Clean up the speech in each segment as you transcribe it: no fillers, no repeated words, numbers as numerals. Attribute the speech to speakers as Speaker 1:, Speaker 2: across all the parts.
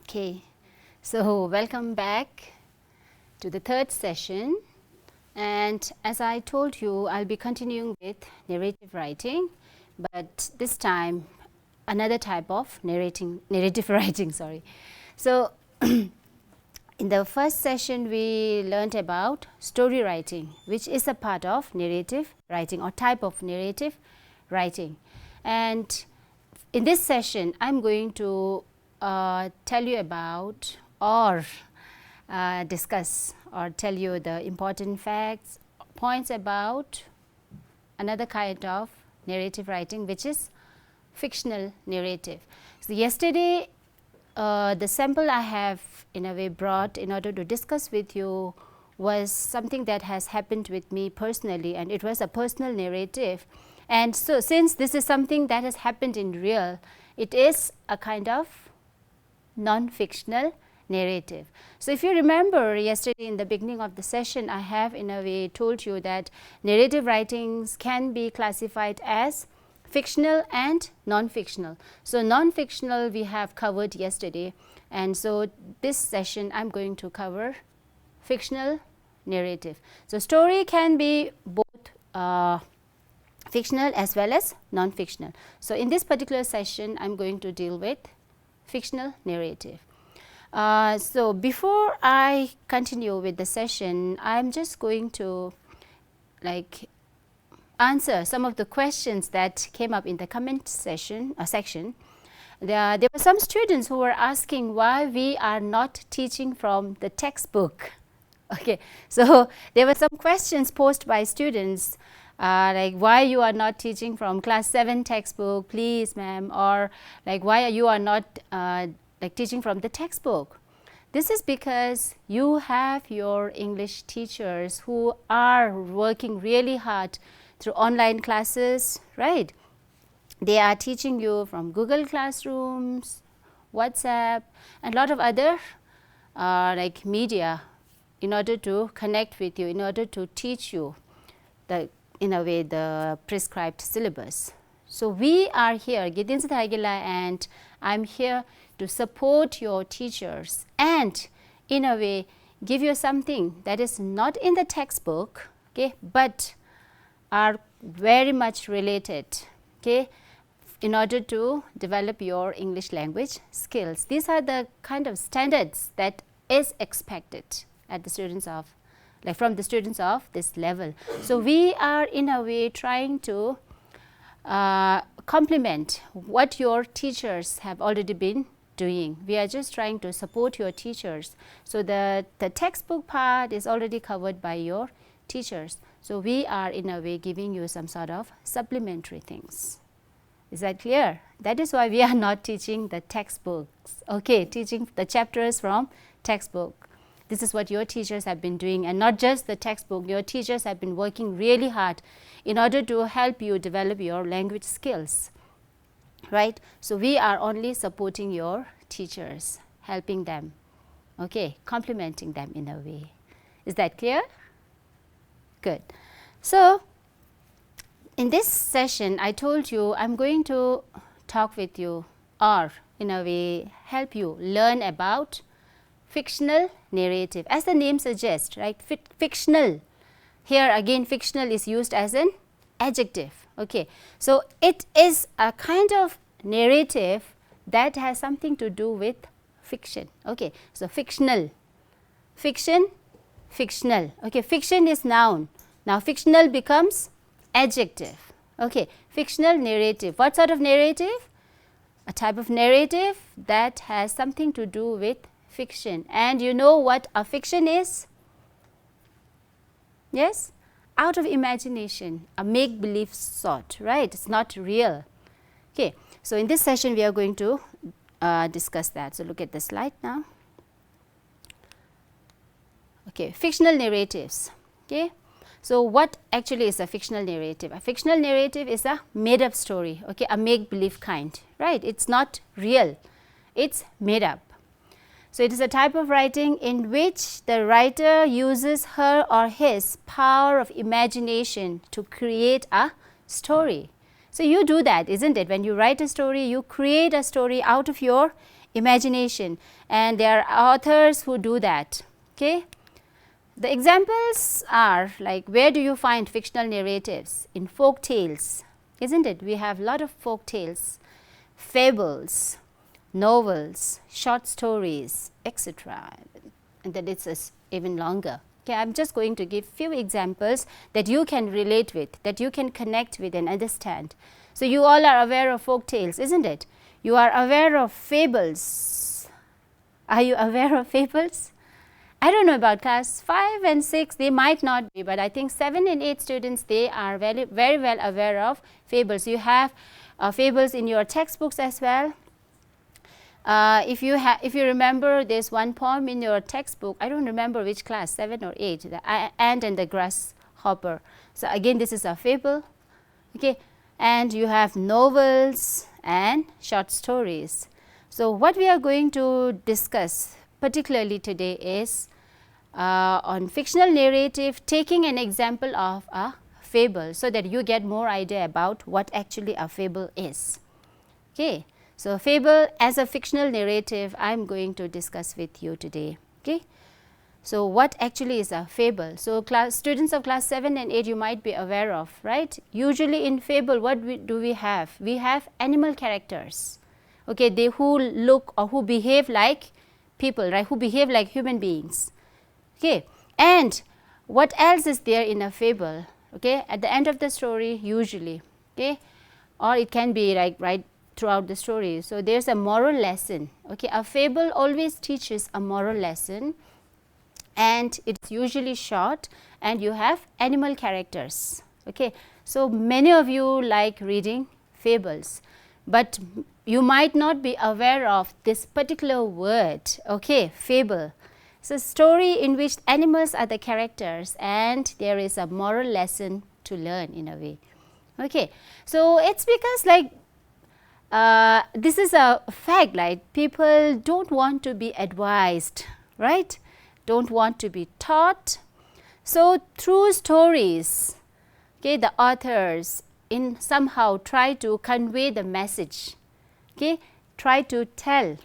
Speaker 1: Okay, so welcome back to the third session, and as I told you, I'll be continuing with narrative writing, but this time another type of narrative writing. Sorry. So, in the first session we learnt about story writing, which is a part of narrative writing or type of narrative writing, and in this session I'm going to tell you about or discuss or tell you the important facts, points about another kind of narrative writing, which is fictional narrative. So, yesterday the sample I have in a way brought in order to discuss with you was something that has happened with me personally, and it was a personal narrative. And so, since this is something that has happened in real, it is a kind of non-fictional narrative. So, if you remember yesterday in the beginning of the session, I have in a way told you that narrative writings can be classified as fictional and non-fictional. So, non-fictional we have covered yesterday, and so this session I am going to cover fictional narrative. So, story can be both fictional as well as non-fictional. So, in this particular session I am going to deal with fictional narrative. So, before I continue with the session, I am just going to answer some of the questions that came up in the comment section. There were some students who were asking why we are not teaching from the textbook. Okay, so there were some questions posed by students like why you are not teaching from class 7 textbook, please ma'am, or like why you are not teaching from the textbook. This is because you have your English teachers who are working really hard through online classes, right? They are teaching you from Google Classrooms, WhatsApp, and a lot of other media in order to connect with you, in order to teach you in a way the prescribed syllabus. So, we are here, Gideon Thagila, and I am here to support your teachers and in a way give you something that is not in the textbook, okay, but are very much related, okay, in order to develop your English language skills. These are the kind of standards that is expected at the students of from the students of this level. So, we are in a way trying to complement what your teachers have already been doing. We are just trying to support your teachers. So, the textbook part is already covered by your teachers. So, we are in a way giving you some sort of supplementary things. Is that clear? That is why we are not teaching the textbooks, okay, teaching the chapters from textbook. This is what your teachers have been doing, and not just the textbook. Your teachers have been working really hard in order to help you develop your language skills, right? So, we are only supporting your teachers, helping them, okay, complementing them in a way. Is that clear? Good. So, in this session I told you I am going to talk with you or in a way help you learn about fictional narrative, as the name suggests, right? Fictional. Here again fictional is used as an adjective. Okay. So, it is a kind of narrative that has something to do with fiction. Okay. So, fictional, fiction, fictional. Okay. Fiction is noun. Now, fictional becomes adjective. Okay. Fictional narrative. What sort of narrative? A type of narrative that has something to do with fiction. And you know what a fiction is? Yes? Out of imagination, a make-believe sort, right? It is not real. Okay. So, in this session we are going to discuss that. So, look at the slide now. Okay. Fictional narratives. Okay. So, what actually is a fictional narrative? A fictional narrative is a made up story, okay, a make-believe kind, right? It is not real, it is made up. So, it is a type of writing in which the writer uses her or his power of imagination to create a story. So, you do that, isn't it? When you write a story, you create a story out of your imagination, and there are authors who do that. Okay. The examples are like, where do you find fictional narratives? In folk tales, isn't it? We have a lot of folk tales, fables, novels, short stories, etc. And the list is even longer. Okay, I am just going to give few examples that you can relate with, that you can connect with and understand. So, you all are aware of folk tales, isn't it? You are aware of fables. Are you aware of fables? I don't know about class 5 and 6, they might not be, but I think 7 and 8 students, they are very, very well aware of fables. You have fables in your textbooks as well. If you remember, there's one poem in your textbook, I don't remember which class, 7 or 8, the ant and the grasshopper. So, again this is a fable. Okay. And you have novels and short stories. So, what we are going to discuss particularly today is on fictional narrative, taking an example of a fable, so that you get more idea about what actually a fable is. Okay. So, fable as a fictional narrative I am going to discuss with you today. Okay. So, what actually is a fable? So, students of class 7 and 8 you might be aware of, right. Usually in fable what do we have? We have animal characters, okay, they who look or who behave like people, right, who behave like human beings. Okay. And what else is there in a fable? Okay. At the end of the story usually, okay, or it can be like right throughout the story. So, there is a moral lesson. Okay. A fable always teaches a moral lesson, and it is usually short, and you have animal characters. Okay. So, many of you like reading fables, but you might not be aware of this particular word, okay, fable. It's a story in which animals are the characters and there is a moral lesson to learn in a way. Okay. So, it's because like this is a fact, like people don't want to be advised, right, don't want to be taught. So, through stories, okay, the authors in somehow try to convey the message, okay, try to tell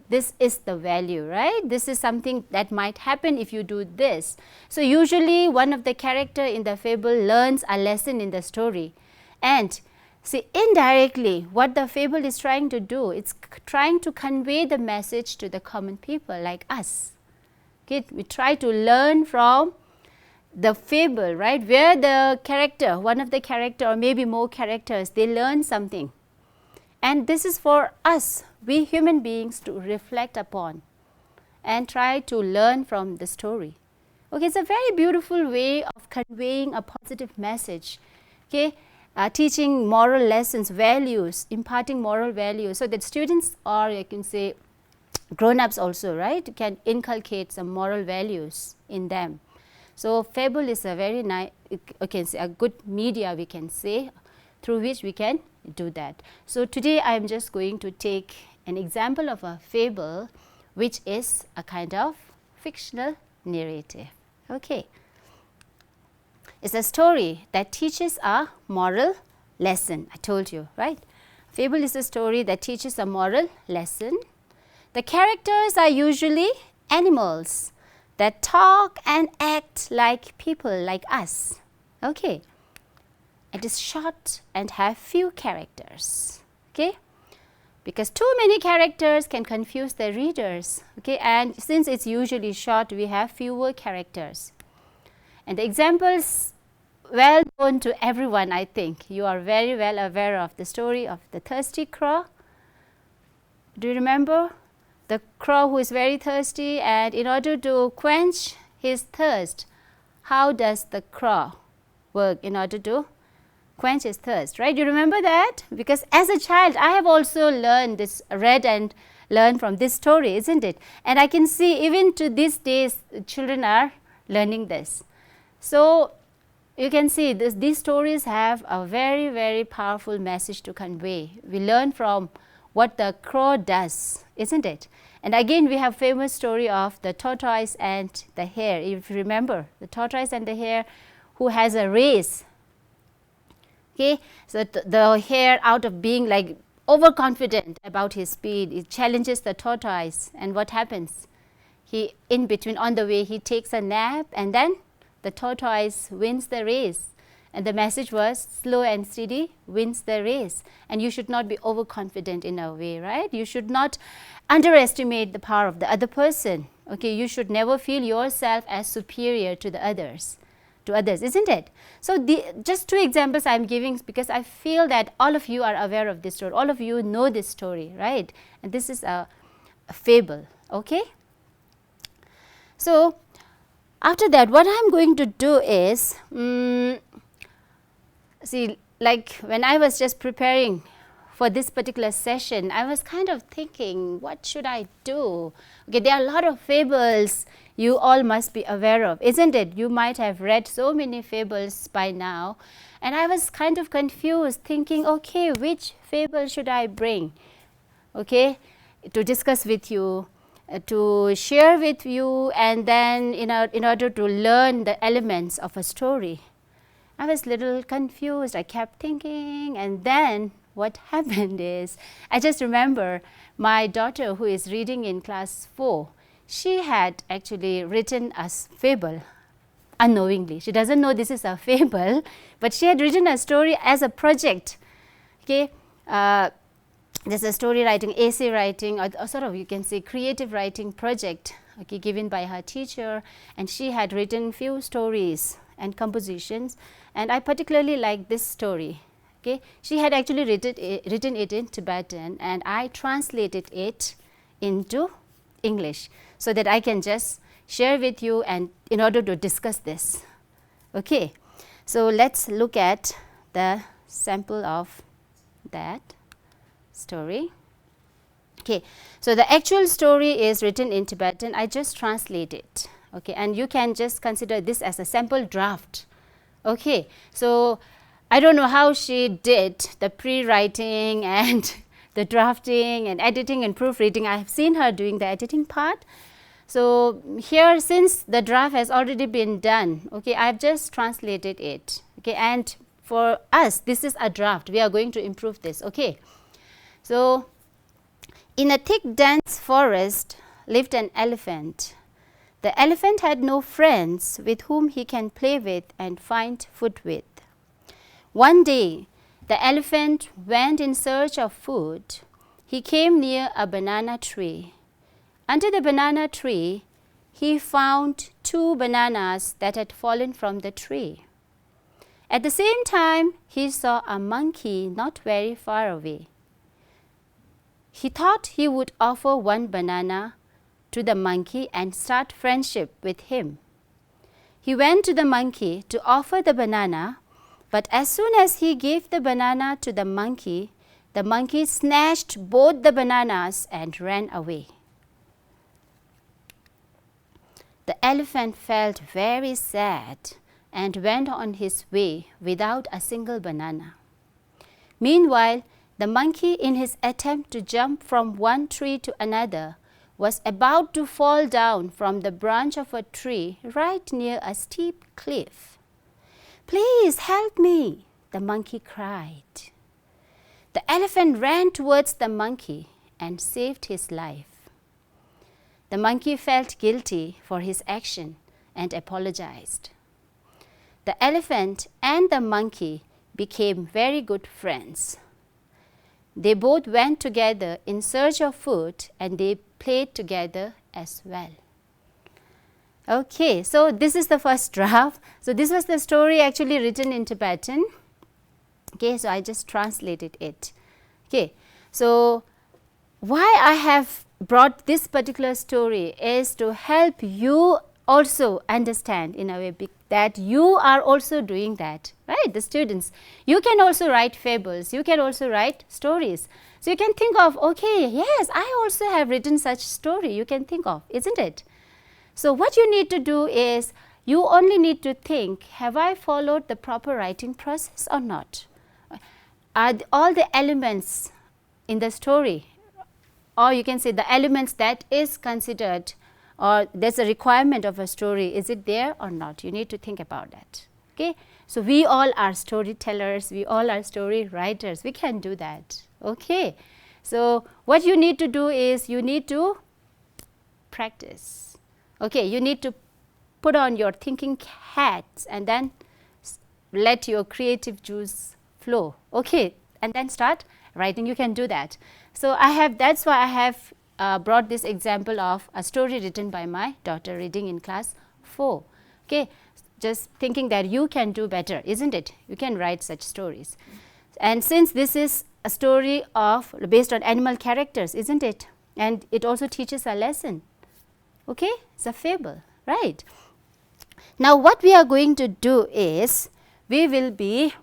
Speaker 1: this is the value, right, this is something that might happen if you do this. So, usually one of the character in the fable learns a lesson in the story, and see indirectly what the fable is trying to do, it's trying to convey the message to the common people like us. Okay, we try to learn from the fable, right, where the character, one of the character or maybe more characters, they learn something, and this is for us, we human beings, to reflect upon and try to learn from the story. Okay, it's a very beautiful way of conveying a positive message, okay, teaching moral lessons, values, imparting moral values, so that students, or I can say grown-ups also, right, can inculcate some moral values in them. So, fable is a very nice, okay, a good media we can say, through which we can do that. So, today I am just going to take an example of a fable which is a kind of fictional narrative. Okay. It's a story that teaches a moral lesson, I told you, right. Fable is a story that teaches a moral lesson. The characters are usually animals that talk and act like people like us. Okay. It is short and have few characters, okay, because too many characters can confuse the readers, okay, and since it's usually short, we have fewer characters. And the examples well known to everyone, I think. You are very well aware of the story of the thirsty crow. Do you remember? The crow who is very thirsty, and in order to quench his thirst, how does the crow work in order to quench his thirst, right? You remember that? Because as a child, I have also learned this, read and learned from this story, isn't it? And I can see even to these days, children are learning this. So, you can see this, these stories have a very, very powerful message to convey. We learn from what the crow does, isn't it? And again, we have famous story of the tortoise and the hare. If you remember, the tortoise and the hare who has a race. Okay, so the hare, out of being like overconfident about his speed. He challenges the tortoise, and what happens? He, in between, on the way, he takes a nap, and then the tortoise wins the race. And the message was, slow and steady wins the race. And you should not be overconfident in a way, right? You should not underestimate the power of the other person. Okay, you should never feel yourself as superior to the others, isn't it? So just 2 examples I am giving because I feel that all of you are aware of this story. All of you know this story, right? And this is a fable, okay? So after that, what I am going to do is, see, like when I was just preparing for this particular session, I was kind of thinking, what should I do? Okay, there are a lot of fables you all must be aware of, isn't it? You might have read so many fables by now, and I was kind of confused, thinking, okay, which fable should I bring, okay, to discuss with you, to share with you, and then in order to learn the elements of a story. I was a little confused. I kept thinking, and then what happened is, I just remember my daughter, who is reading in class 4, she had actually written a fable unknowingly. She doesn't know this is a fable, but she had written a story as a project. Okay, there's a story writing, essay writing, or sort of, you can say, creative writing project, okay, given by her teacher, and she had written few stories and compositions, and I particularly like this story. Okay, she had actually written it in Tibetan, and I translated it into English so that I can just share with you, and in order to discuss this. Okay, so let's look at the sample of that story. Okay, so the actual story is written in Tibetan. I just translate it. Okay, and you can just consider this as a sample draft. Okay, so I don't know how she did the pre-writing and the drafting and editing and proofreading. I have seen her doing the editing part. So here, since the draft has already been done, okay, I have just translated it. Okay, and for us, this is a draft. We are going to improve this. Okay, so in a thick, dense forest lived an elephant. The elephant had no friends with whom he can play with and find food with. One day, the elephant went in search of food. He came near a banana tree. Under the banana tree, he found 2 bananas that had fallen from the tree. At the same time, he saw a monkey not very far away. He thought he would offer 1 banana to the monkey and start friendship with him. He went to the monkey to offer the banana, but as soon as he gave the banana to the monkey snatched both the bananas and ran away. The elephant felt very sad and went on his way without a single banana. Meanwhile, the monkey, in his attempt to jump from one tree to another, was about to fall down from the branch of a tree right near a steep cliff. "Please help me," the monkey cried. The elephant ran towards the monkey and saved his life. The monkey felt guilty for his action and apologized. The elephant and the monkey became very good friends. They both went together in search of food, and they played together as well. Okay, so this is the first draft. So this was the story actually written in Tibetan. Okay, so I just translated it. Okay, so why I have brought this particular story is to help you also understand in a way that you are also doing that, right? The students, you can also write fables, you can also write stories. So you can think of, okay, yes, I also have written such story, you can think of, isn't it? So what you need to do is, you only need to think, have I followed the proper writing process or not? Are all the elements in the story, or you can say the elements that is considered, or there's a requirement of a story, is it there or not? You need to think about that. Okay? So we all are storytellers, we all are story writers, we can do that. Okay. So what you need to do is you need to practice. Okay, you need to put on your thinking hats and then let your creative juice flow. Okay, and then start writing. You can do that. So that's why I have brought this example of a story written by my daughter reading in class 4. Okay, just thinking that you can do better, isn't it? You can write such stories. And since this is a story based on animal characters, isn't it? And it also teaches a lesson. Okay, it's a fable, right? Now what we are going to do is we will be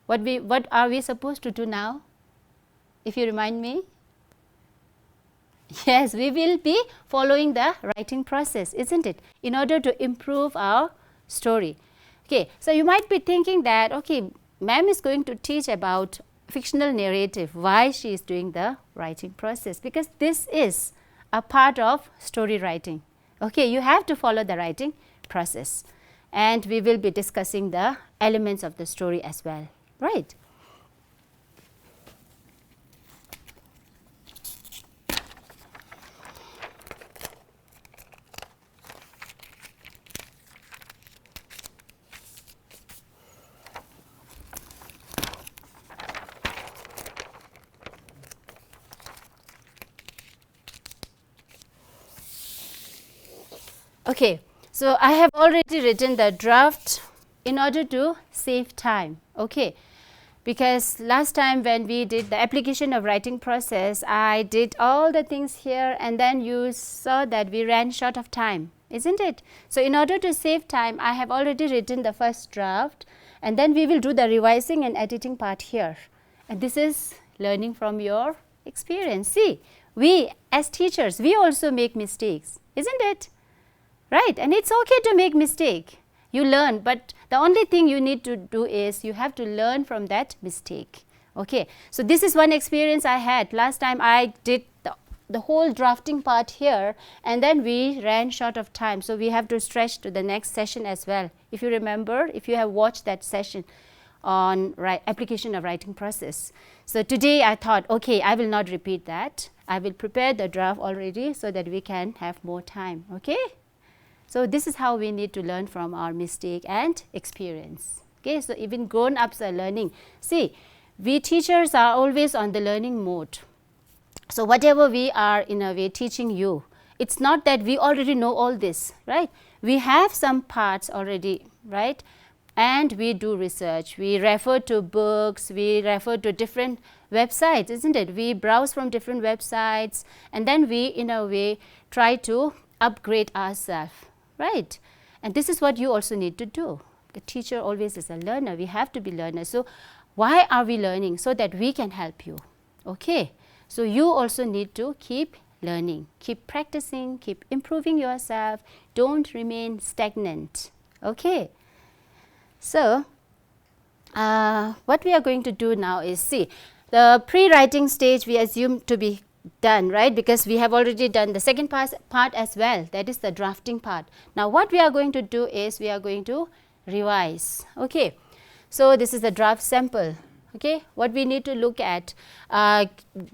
Speaker 1: what are we supposed to do now? If you remind me. Yes, we will be following the writing process, isn't it, in order to improve our story. Okay, so you might be thinking that, okay, ma'am is going to teach about fictional narrative, why she is doing the writing process, because this is a part of story writing. Okay, you have to follow the writing process, and we will be discussing the elements of the story as well, right? Okay, so I have already written the draft in order to save time. Okay, because last time when we did the application of writing process, I did all the things here and then you saw that we ran short of time, isn't it? So in order to save time, I have already written the first draft and then we will do the revising and editing part here. And this is learning from your experience. See, we as teachers, we also make mistakes, isn't it? Right, and it's okay to make mistake. You learn, but the only thing you need to do is you have to learn from that mistake. Okay, so this is one experience I had. Last time I did the whole drafting part here and then we ran short of time. So we have to stretch to the next session as well. If you remember, if you have watched that session on application of writing process. So today I thought, okay, I will not repeat that. I will prepare the draft already so that we can have more time. Okay. So this is how we need to learn from our mistake and experience. Okay, so even grown-ups are learning. See, we teachers are always on the learning mode. So whatever we are in a way teaching you, it's not that we already know all this, right? We have some parts already, right? And we do research. We refer to books, we refer to different websites, isn't it? We browse from different websites and then we in a way try to upgrade ourselves. Right, and this is what you also need to do. The teacher always is a learner. We have to be learners. So why are we learning? So that we can help you. Okay, so you also need to keep learning, keep practicing, keep improving yourself. Don't remain stagnant. Okay, so what we are going to do now is, see, the pre-writing stage we assume to be done, right, because we have already done the second part as well, that is the drafting part. Now what we are going to do is we are going to revise. Okay, so this is the draft sample. Okay, what we need to look at,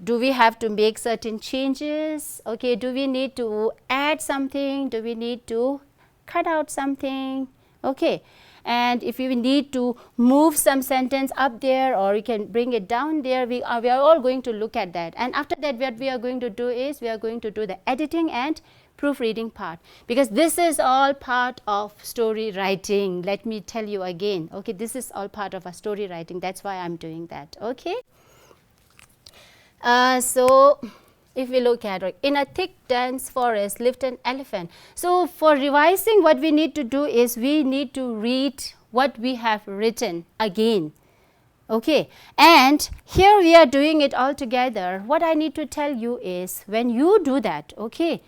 Speaker 1: do we have to make certain changes? Okay, do we need to add something? Do we need to cut out something? Okay, and if we need to move some sentence up there or you can bring it down there, we are all going to look at that. And after that, what we are going to do is we are going to do the editing and proofreading part, because this is all part of story writing. Let me tell you again. Okay, this is all part of a story writing. That's why I'm doing that. Okay. So if we look at, in a thick dense forest lived an elephant. So for revising, what we need to do is we need to read what we have written again. Okay, and here we are doing it all together. What I need to tell you is, when you do that, okay,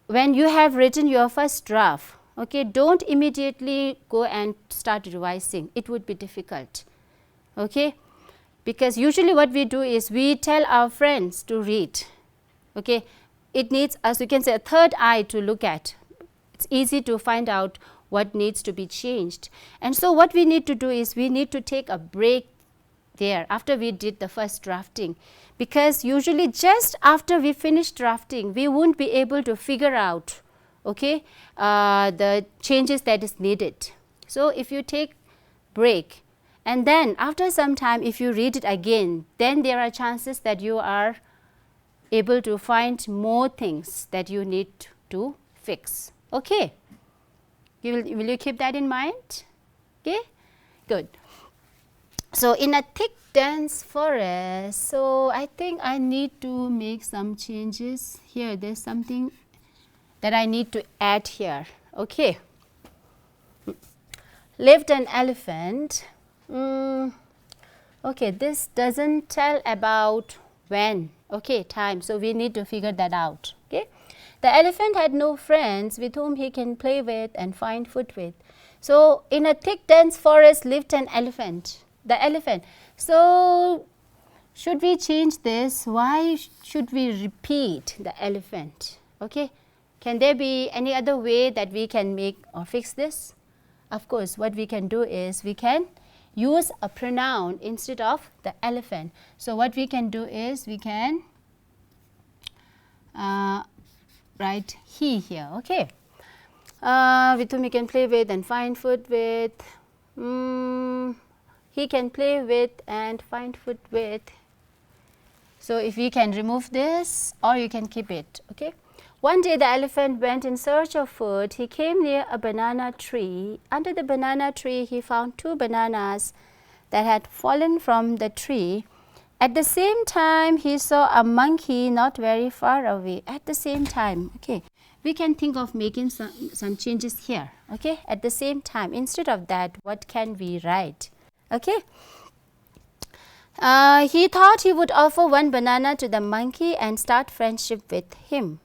Speaker 1: when you have written your first draft, okay, don't immediately go and start revising. It would be difficult. Okay, because usually what we do is we tell our friends to read. Okay, it needs, as you can say, a third eye to look at. It's easy to find out what needs to be changed. And so what we need to do is we need to take a break there after we did the first drafting, because usually just after we finish drafting we won't be able to figure out, okay, the changes that is needed. So if you take break and then after some time if you read it again, then there are chances that you are able to find more things that you need to fix. Okay, will you keep that in mind? Okay, good. So in a thick dense forest, so I think I need to make some changes here. There's something that I need to add here. Okay, lived an elephant. Okay, this doesn't tell about when, okay, time, so we need to figure that out. Okay, the elephant had no friends with whom he can play with and find food with. So in a thick dense forest lived an elephant, the elephant. So should we change this? Why should we repeat the elephant? Okay, can there be any other way that we can make or fix this? Of course, what we can do is we can use a pronoun instead of the elephant. So what we can do is we can write he here. Okay, with whom he can play with and find food with. He can play with and find food with. So if we can remove this or you can keep it. Okay. One day the elephant went in search of food. He came near a banana tree. Under the banana tree he found 2 bananas that had fallen from the tree. At the same time he saw a monkey not very far away. At the same time, okay, we can think of making some changes here. Okay, at the same time, instead of that, what can we write? Okay, he thought he would offer 1 banana to the monkey and start friendship with him.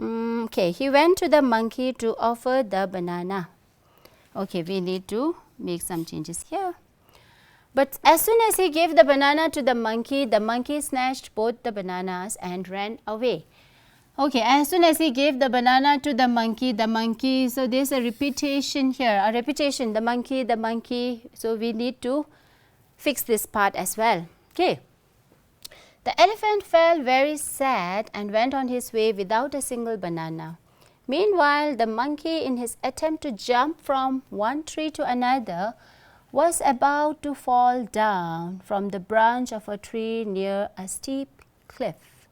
Speaker 1: Okay, he went to the monkey to offer the banana. Okay, we need to make some changes here. But as soon as he gave the banana to the monkey snatched both the bananas and ran away. Okay, as soon as he gave the banana to the monkey, so there's a repetition here, the monkey, so we need to fix this part as well. Okay. The elephant felt very sad and went on his way without a single banana. Meanwhile, the monkey, in his attempt to jump from one tree to another, was about to fall down from the branch of a tree near a steep cliff.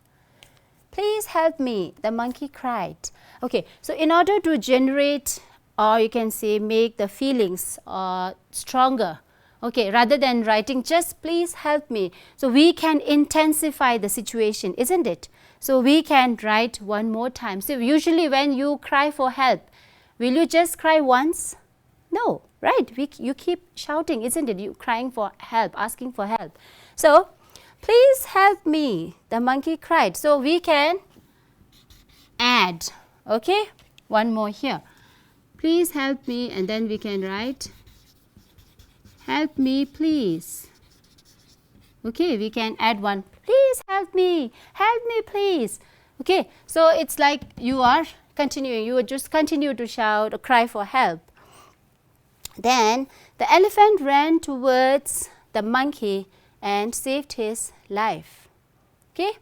Speaker 1: Please help me, the monkey cried. Okay, so in order to generate, or you can say make the feelings stronger, okay, rather than writing just please help me, so we can intensify the situation, isn't it? So we can write one more time. So usually when you cry for help, will you just cry once? No, right? You keep shouting, isn't it? You crying for help, asking for help. So please help me, the monkey cried. So we can add, okay, one more here. Please help me, and then we can write help me please. Okay, we can add one, please help me please. Okay, so it's like you are continuing, you would just continue to shout or cry for help. Then the elephant ran towards the monkey and saved his life. Okay.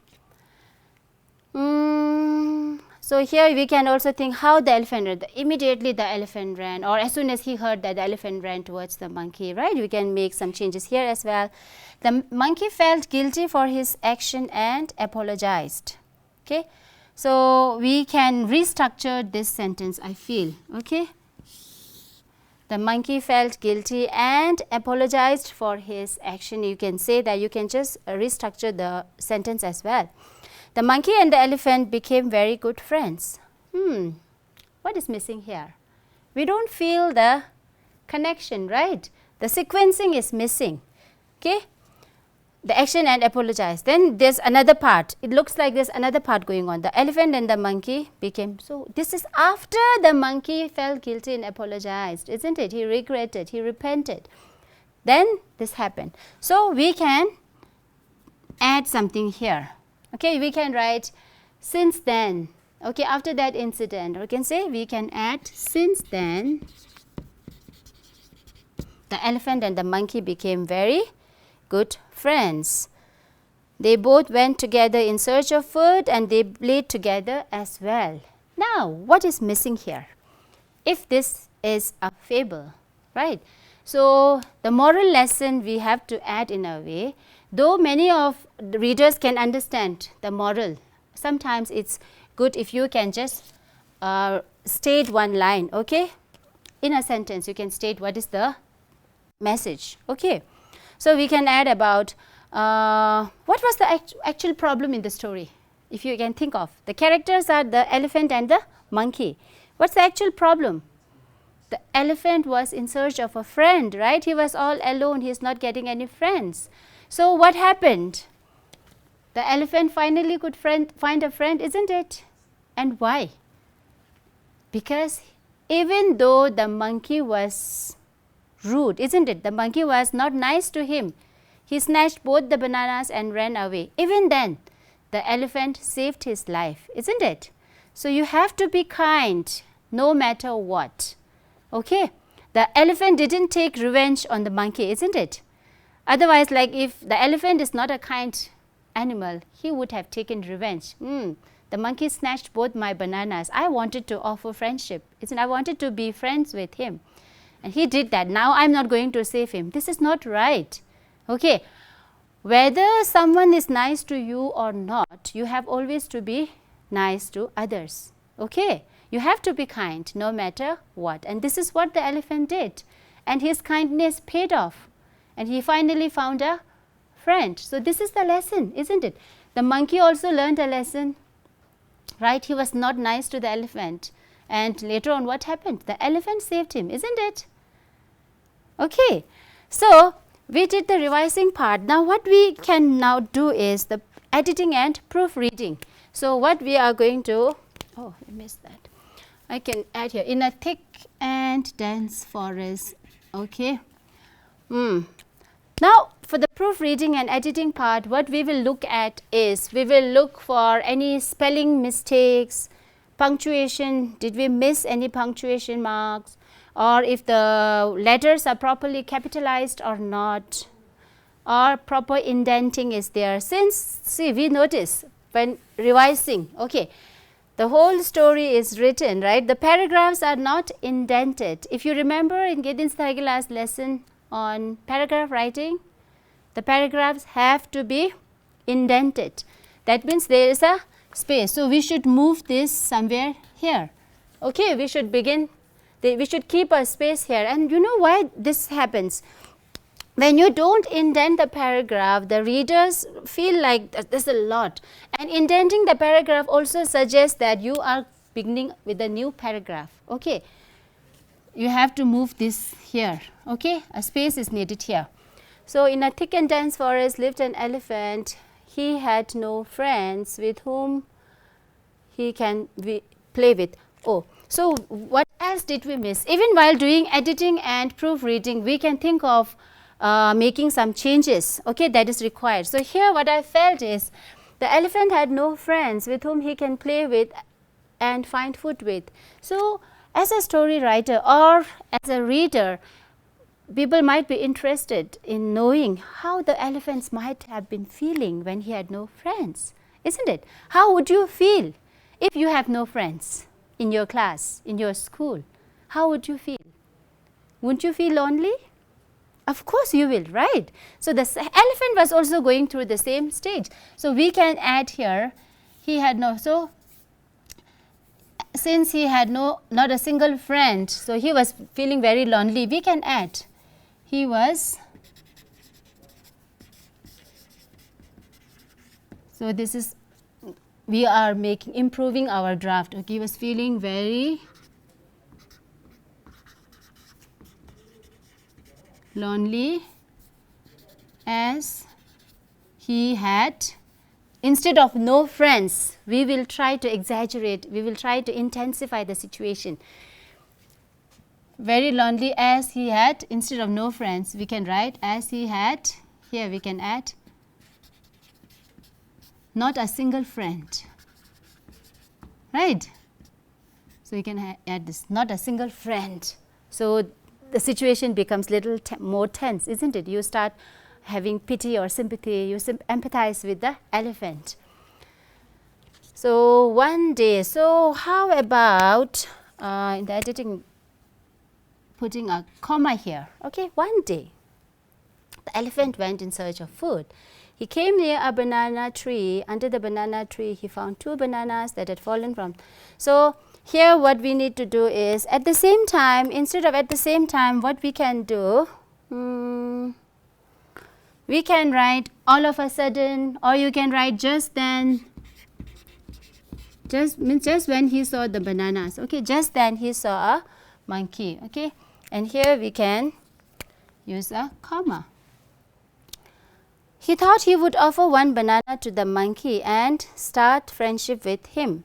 Speaker 1: So here we can also think how the elephant ran. Immediately the elephant ran, or as soon as he heard that the elephant ran towards the monkey, right? We can make some changes here as well. The monkey felt guilty for his action and apologized. Okay. So we can restructure this sentence, I feel. Okay. The monkey felt guilty and apologized for his action. You can say that, you can just restructure the sentence as well. The monkey and the elephant became very good friends. What is missing here? We don't feel the connection, right? The sequencing is missing. Okay? The action and apologize. Then there's another part. It looks like there's another part going on. The elephant and the monkey became, so this is after the monkey felt guilty and apologized, isn't it? He regretted, he repented. Then this happened. So we can add something here. Okay, we can write, since then Okay, after that incident, we can say, we can add, since then the elephant and the monkey became very good friends. They both went together in search of food and they played together as well. Now, what is missing here? If this is a fable, right? So, the moral lesson we have to add in a way, though many of the readers can understand the moral, sometimes it's good if you can just state one line, okay? In a sentence, you can state what is the message, okay? So, we can add about what was the actual problem in the story, if you can think of. The characters are the elephant and the monkey. What's the actual problem? The elephant was in search of a friend, right? He was all alone, he is not getting any friends. So, what happened? The elephant finally could find a friend, isn't it? And why? Because even though the monkey was rude, isn't it? The monkey was not nice to him. He snatched both the bananas and ran away. Even then, the elephant saved his life, isn't it? So, you have to be kind no matter what. Okay? The elephant didn't take revenge on the monkey, isn't it? Otherwise, like if the elephant is not a kind animal, he would have taken revenge. The monkey snatched both my bananas. I wanted to offer friendship, isn't it? I wanted to be friends with him. And he did that. Now, I am not going to save him. This is not right. Okay? Whether someone is nice to you or not, you have always to be nice to others. Okay? You have to be kind no matter what. And this is what the elephant did. And his kindness paid off. And he finally found a friend. So, this is the lesson, isn't it? The monkey also learned a lesson, right? He was not nice to the elephant. And later on, what happened? The elephant saved him, isn't it? Okay. So, we did the revising part. Now, what we can now do is the editing and proofreading. So, what we are going to, oh, I missed that. I can add here, in a thick and dense forest. Okay. Now, for the proofreading and editing part, what we will look at is, we will look for any spelling mistakes, punctuation, did we miss any punctuation marks, or if the letters are properly capitalized or not, or proper indenting is there. Since, see, we notice when revising, okay, the whole story is written, right? The paragraphs are not indented. If you remember in Gedin's Thagila's lesson on paragraph writing, the paragraphs have to be indented. That means there is a space. So, we should move this somewhere here. Okay, we should begin, we should keep a space here. And you know why this happens? When you don't indent the paragraph, the readers feel like there's a lot. And indenting the paragraph also suggests that you are beginning with a new paragraph. Okay. You have to move this here. Okay. A space is needed here. So, in a thick and dense forest lived an elephant. He had no friends with whom he can play with. Oh, so what else did we miss? Even while doing editing and proofreading, we can think of making some changes, okay, that is required. So, here what I felt is, the elephant had no friends with whom he can play with and find food with. So, as a story writer or as a reader, people might be interested in knowing how the elephants might have been feeling when he had no friends, isn't it? How would you feel if you have no friends in your class, in your school? How would you feel? Wouldn't you feel lonely? Of course you will, right? So, the elephant was also going through the same stage. So, we can add here, he had no, so since he had not a single friend, so he was feeling very lonely, we can add, he was, so this is, we are improving our draft, okay, he was feeling very lonely as he had, instead of no friends, we will try to exaggerate, we will try to intensify the situation. Very lonely as he had, instead of no friends, we can write as he had, here we can add not a single friend, right? So you can add this, not a single friend. So the situation becomes little more tense, isn't it? You start having pity or sympathy, you empathize with the elephant. So one day, so how about in the editing putting a comma here, okay? One day, the elephant went in search of food. He came near a banana tree. Under the banana tree, he found 2 bananas that had fallen from. So here what we need to do is, at the same time, instead of at the same time, what we can do, we can write all of a sudden, or you can write just then, just when he saw the bananas, okay? Just then he saw a monkey, okay? And here we can use a comma. He thought he would offer 1 banana to the monkey and start friendship with him.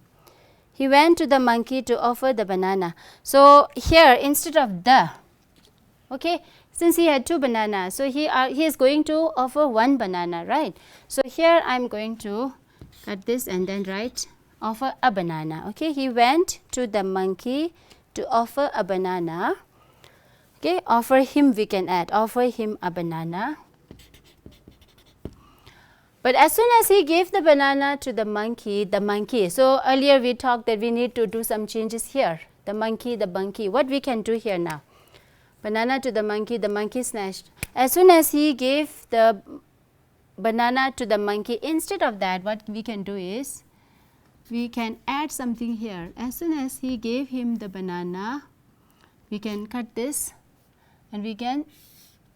Speaker 1: He went to the monkey to offer the banana. So here, instead of the, okay, since he had 2 bananas, so he is going to offer 1 banana, right? So here I am going to cut this and then write offer a banana, okay? He went to the monkey to offer a banana, okay? Offer him, we can add, offer him a banana. But as soon as he gave the banana to the monkey, so earlier we talked that we need to do some changes here. The monkey, what we can do here now? Banana to the monkey snatched. As soon as he gave the banana to the monkey, instead of that, what we can do is, we can add something here. As soon as he gave him the banana, we can cut this and we can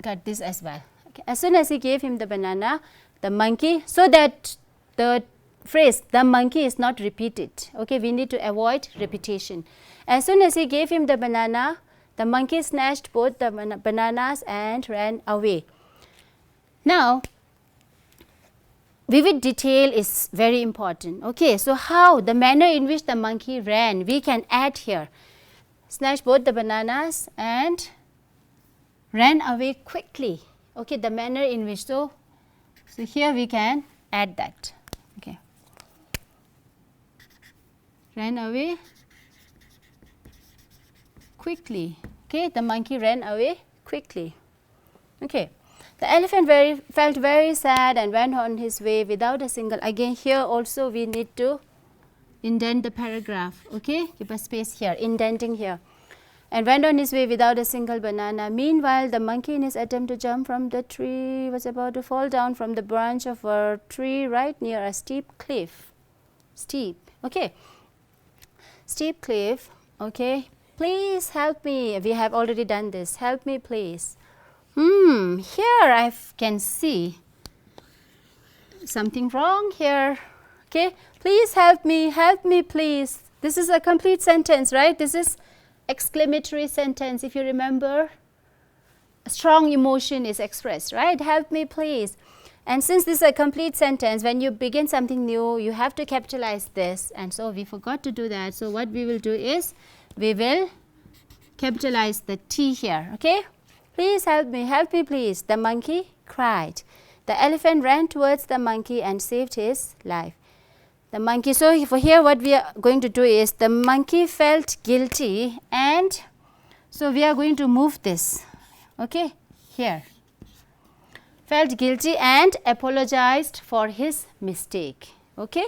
Speaker 1: cut this as well. Okay. As soon as he gave him the banana, the monkey, so that the phrase the monkey is not repeated, okay, we need to avoid repetition. As soon as he gave him the banana, the monkey snatched both the bananas and ran away. Now, vivid detail is very important, okay. So how, the manner in which the monkey ran, we can add here. Snatched both the bananas and ran away quickly, okay, the manner in which, so here we can add that, okay. Ran away quickly, okay, the monkey ran away quickly, okay. The elephant felt very sad and went on his way without a single, again here also we need to indent the paragraph, okay, keep a space here, indenting here. And went on his way without a single banana. Meanwhile, the monkey in his attempt to jump from the tree was about to fall down from the branch of a tree right near a steep cliff. Steep, okay. Steep cliff, okay. Please help me. We have already done this. Help me, please. Here I can see something wrong here, okay. Please help me, please. This is a complete sentence, right? This is exclamatory sentence. If you remember, a strong emotion is expressed, right? Help me, please. And since this is a complete sentence, when you begin something new, you have to capitalize this, and so we forgot to do that. So what we will do is, we will capitalize the T here, okay. Please help me, please, the monkey cried. The elephant ran towards the monkey and saved his life. The monkey, so for here what we are going to do is, the monkey felt guilty, and so we are going to move this, okay, here. Felt guilty and apologized for his mistake, okay.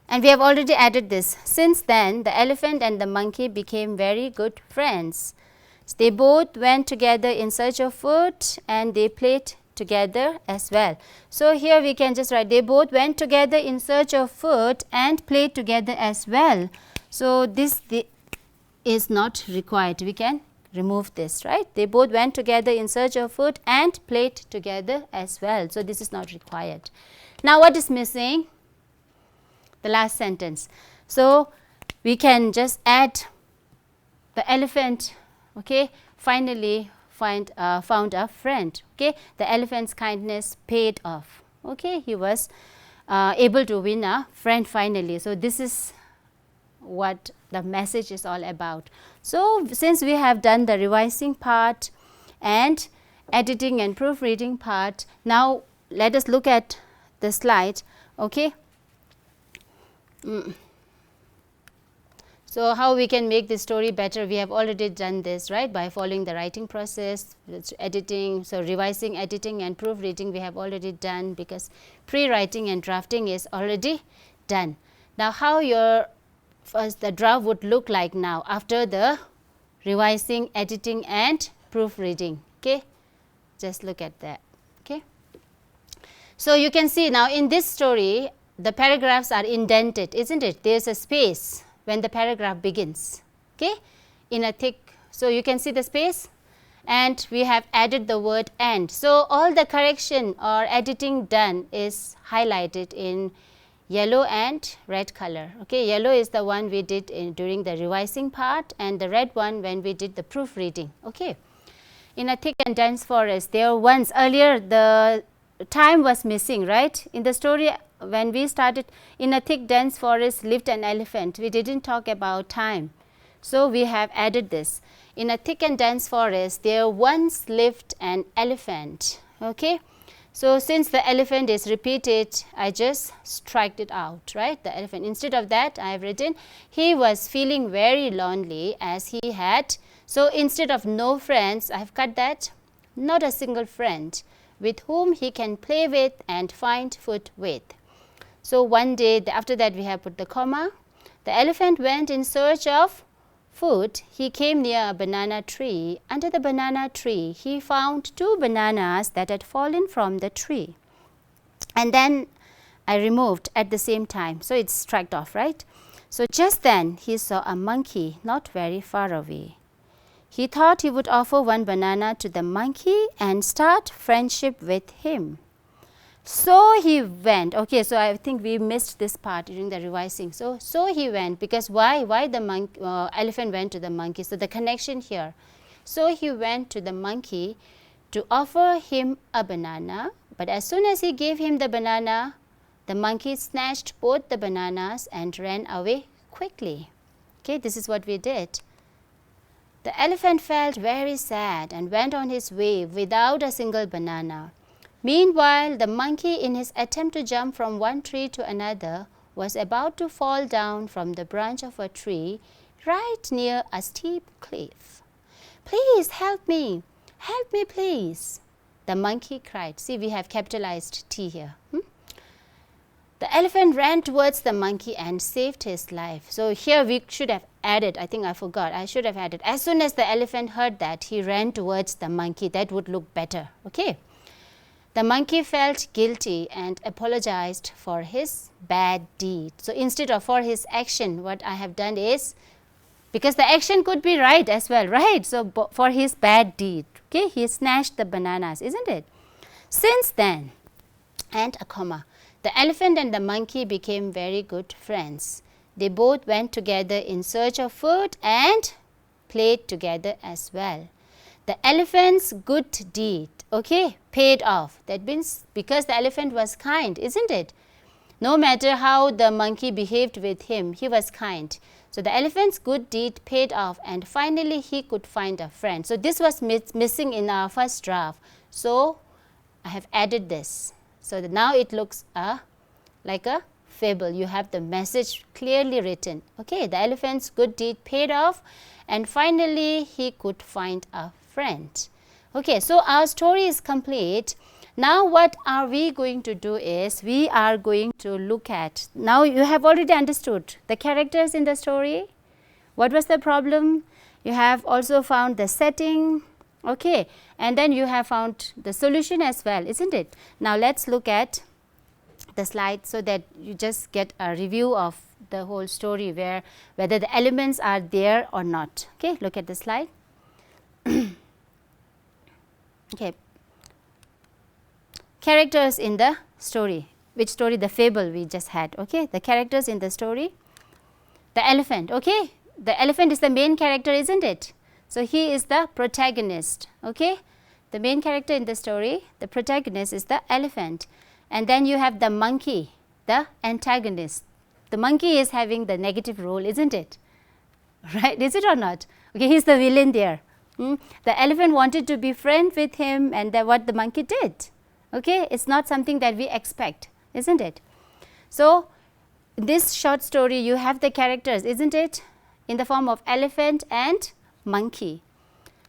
Speaker 1: And we have already added this. Since then, the elephant and the monkey became very good friends. So they both went together in search of food and they played together as well. So here we can just write, they both went together in search of food and played together as well. So this is not required. We can remove this, right? They both went together in search of food and played together as well. So this is not required. Now what is missing? The last sentence. So we can just add the elephant, okay, finally found a friend, okay. The elephant's kindness paid off, okay. He was able to win a friend finally. So this is what the message is all about. So since we have done the revising part and editing and proofreading part, now let us look at the slide, okay. So how we can make this story better? We have already done this, right, by following the writing process, editing, so revising, editing and proofreading we have already done, because pre-writing and drafting is already done. Now how your first the draft would look like now after the revising, editing and proofreading. Okay, just look at that. Okay, so you can see now in this story the paragraphs are indented, isn't it? There is a space when the paragraph begins, okay, in a thick. So you can see the space, and we have added the word and. So all the correction or editing done is highlighted in yellow and red color. Okay, yellow is the one we did during the revising part, and the red one when we did the proofreading. Okay, in a thick and dense forest, there once earlier the time was missing, right? In the story when we started, in a thick dense forest lived an elephant. We didn't talk about time, so we have added this. In a thick and dense forest there once lived an elephant. Okay, so since the elephant is repeated, I just striked it out, right? The elephant. Instead of that, I have written he was feeling very lonely as he had. So instead of no friends, I have cut that, not a single friend with whom he can play with and find food with. So one day, after that we have put the comma. The elephant went in search of food. He came near a banana tree. Under the banana tree, he found 2 bananas that had fallen from the tree. And then I removed at the same time. So it's struck off, right? So just then he saw a monkey not very far away. He thought he would offer 1 banana to the monkey and start friendship with him. So he went. Okay, so I think we missed this part during the revising. So he went, because why the elephant went to the monkey? So the connection here. So he went to the monkey to offer him a banana, but as soon as he gave him the banana, the monkey snatched both the bananas and ran away quickly. Okay, this is what we did. The elephant felt very sad and went on his way without a single banana. Meanwhile, the monkey, in his attempt to jump from one tree to another, was about to fall down from the branch of a tree right near a steep cliff. "Please help me please," the monkey cried. See, we have capitalized T here. The elephant ran towards the monkey and saved his life. So here we should have added, I think I forgot, I should have added, as soon as the elephant heard that, he ran towards the monkey. That would look better. Okay. The monkey felt guilty and apologized for his bad deed. So instead of for his action, what I have done is, because the action could be right as well, right? So for his bad deed, okay, he snatched the bananas, isn't it? Since then, and a comma, the elephant and the monkey became very good friends. They both went together in search of food and played together as well. The elephant's good deed, okay, paid off. That means because the elephant was kind, isn't it? No matter how the monkey behaved with him, he was kind. So the elephant's good deed paid off, and finally he could find a friend. So this was missing in our first draft. So I have added this. So that now it looks like a fable. You have the message clearly written. Okay, the elephant's good deed paid off, and finally he could find a friend. Okay, so our story is complete. Now what are we going to do is, we are going to look at, now you have already understood the characters in the story. What was the problem? You have also found the setting, okay, and then you have found the solution as well, isn't it? Now let's look at the slide so that you just get a review of the whole story, whether the elements are there or not. Okay, look at the slide. Okay, characters in the story. Which story? The fable we just had. Okay, the characters in the story. The elephant. Okay, the elephant is the main character, isn't it? So he is the protagonist. Okay, the main character in the story, the protagonist is the elephant. And then you have the monkey, the antagonist. The monkey is having the negative role, isn't it? Right? Is it or not? Okay, he's the villain there. The elephant wanted to be friends with him, and what the monkey did. Okay, it's not something that we expect, isn't it? So this short story, you have the characters, isn't it? in the form of elephant and monkey.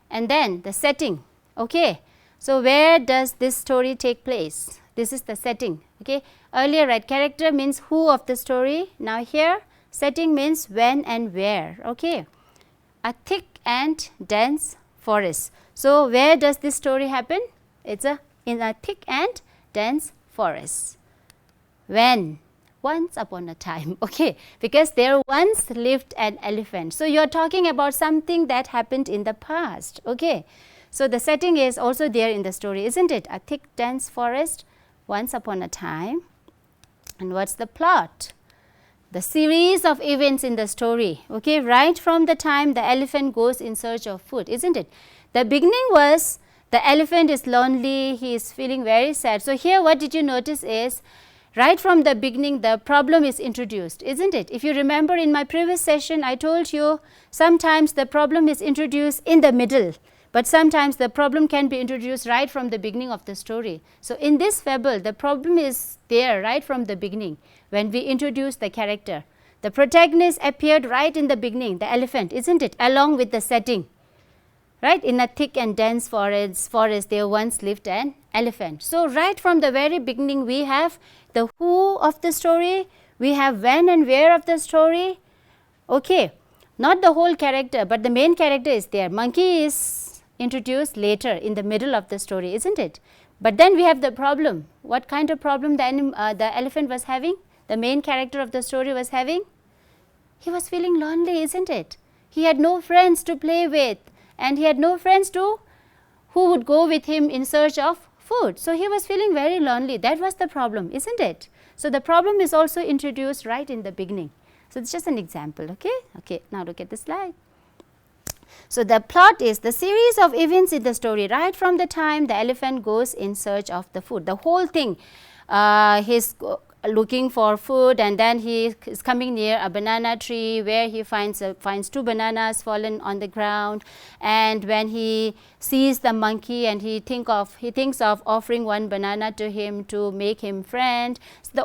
Speaker 1: And then the setting. Okay. So, where does this story take place? This is the setting. Okay. Earlier, right, character means who of the story. Now, here setting means when and where. Okay. A thick and dense forest. So, where does this story happen? It's in a thick and dense forest. When? Once upon a time. Okay. Because there once lived an elephant. So, you are talking about something that happened in the past. Okay. So, the setting is also there in the story, isn't it? A thick dense forest, once upon a time. And what's the plot? The series of events in the story, okay, right from the time the elephant goes in search of food, isn't it? The beginning was the elephant is lonely, he is feeling very sad. So, here what did you notice is, right from the beginning the problem is introduced, isn't it? If you remember in my previous session, I told you sometimes the problem is introduced in the middle, but sometimes the problem can be introduced right from the beginning of the story. So, in this fable, the problem is there right from the beginning when we introduce the character. The protagonist appeared right in the beginning, the elephant, isn't it, along with the setting. Right, in a thick and dense forest there once lived an elephant. So, right from the very beginning we have the who of the story, we have when and where of the story. Okay. Not the whole character, but the main character is there. Monkey is introduced later in the middle of the story, isn't it? But then we have the problem. What kind of problem the elephant was having? The main character of the story was having? He was feeling lonely, isn't it? He had no friends to play with, and he had no friends who would go with him in search of food. So, he was feeling very lonely. That was the problem, isn't it? So, the problem is also introduced right in the beginning. So, it's just an example. Okay. Okay. Now, look at the slide. So, the plot is the series of events in the story right from the time the elephant goes in search of the food. The whole thing, he's looking for food, and then he is coming near a banana tree where he finds 2 bananas fallen on the ground, and when he sees the monkey and he thinks of offering 1 banana to him to make him friend. So,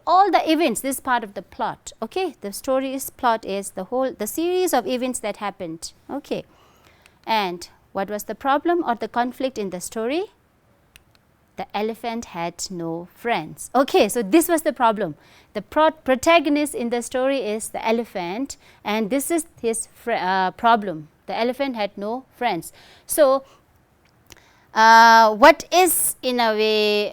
Speaker 1: all the events, this part of the plot. Okay, the story's plot is the series of events that happened. Okay, and what was the problem or the conflict in the story? The elephant had no friends. Okay, so this was the problem. The protagonist in the story is the elephant, and this is his problem. The elephant had no friends. So, what is in a way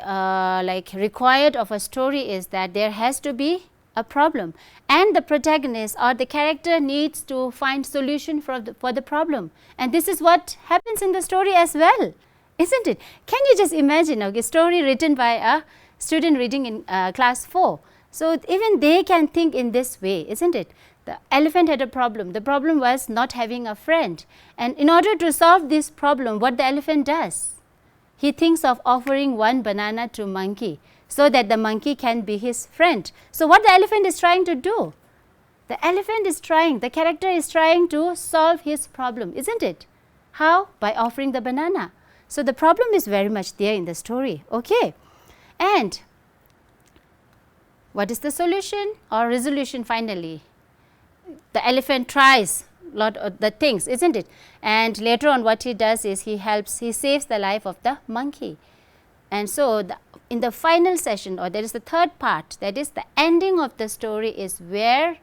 Speaker 1: like required of a story is that there has to be a problem, and the protagonist or the character needs to find solution for the problem, and this is what happens in the story as well. Isn't it? Can you just imagine a story written by a student reading in class 4. So, even they can think in this way, isn't it? The elephant had a problem. The problem was not having a friend, and in order to solve this problem, what the elephant does? He thinks of offering 1 banana to monkey so that the monkey can be his friend. So, what the elephant is trying to do? The elephant is trying, the character is trying to solve his problem, isn't it? How? By offering the banana. So, the problem is very much there in the story. Okay. And what is the solution or resolution finally? The elephant tries lot of the things, isn't it? And later on what he does is he saves the life of the monkey. And so, in the final session, or there is the third part, that is the ending of the story is where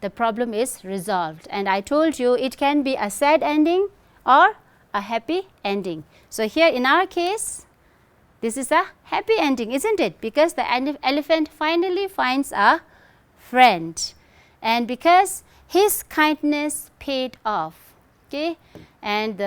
Speaker 1: the problem is resolved. And I told you it can be a sad ending or a happy ending. So, here in our case, this is a happy ending, isn't it? Because the elephant finally finds a friend, and because his kindness paid off. Okay. And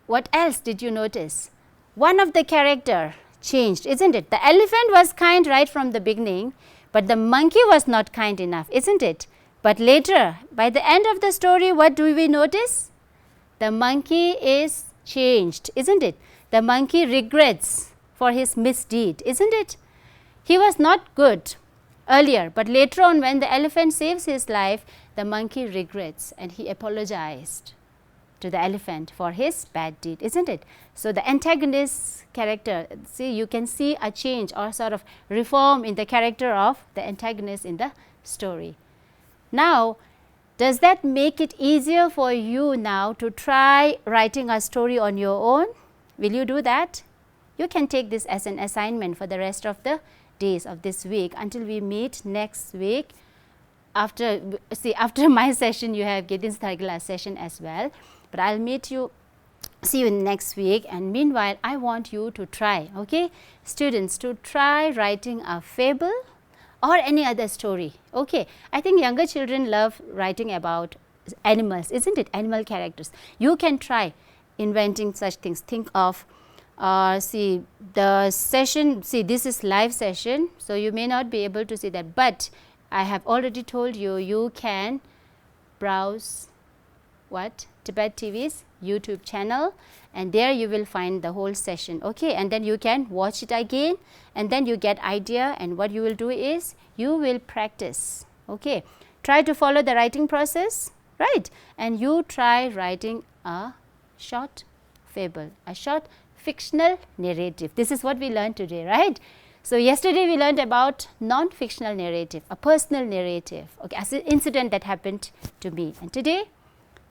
Speaker 1: what else did you notice? One of the character changed, isn't it? The elephant was kind right from the beginning, but the monkey was not kind enough, isn't it? But later, by the end of the story, what do we notice? The monkey is changed, isn't it? The monkey regrets for his misdeed, isn't it? He was not good earlier, but later on when the elephant saves his life, the monkey regrets and he apologized to the elephant for his bad deed, isn't it? So, the antagonist character, see, you can see a change or sort of reform in the character of the antagonist in the story. Now, Does that make it easier for you now to try writing a story on your own? Will you do that? You can take this as an assignment for the rest of the days of this week until we meet next week. After my session, you have Gedin's Thargila session as well, but I'll see you next week, and meanwhile I want you to try, okay, students, to try writing a fable or any other story. Okay, I think younger children love writing about animals, isn't it? Animal characters. You can try inventing such things. Think of the session, this is live session, so you may not be able to see that, but I have already told you, you can browse Tibettv's YouTube channel, and there you will find the whole session, okay, and then you can watch it again, and then you get idea, and what you will do is you will practice, okay. Try to follow the writing process, right, and you try writing a short fable, a short fictional narrative. This is what we learned today, right? So, yesterday we learned about non-fictional narrative, a personal narrative, okay, as an incident that happened to me, and today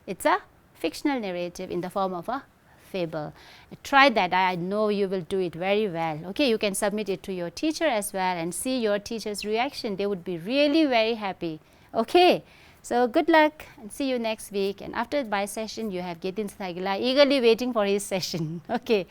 Speaker 1: it's a fictional narrative in the form of a fable. Try that. I know you will do it very well. Okay, you can submit it to your teacher as well and see your teacher's reaction. They would be really very happy. Okay, so good luck and see you next week. And after my session, you have Gedin's Thargila eagerly waiting for his session. Okay.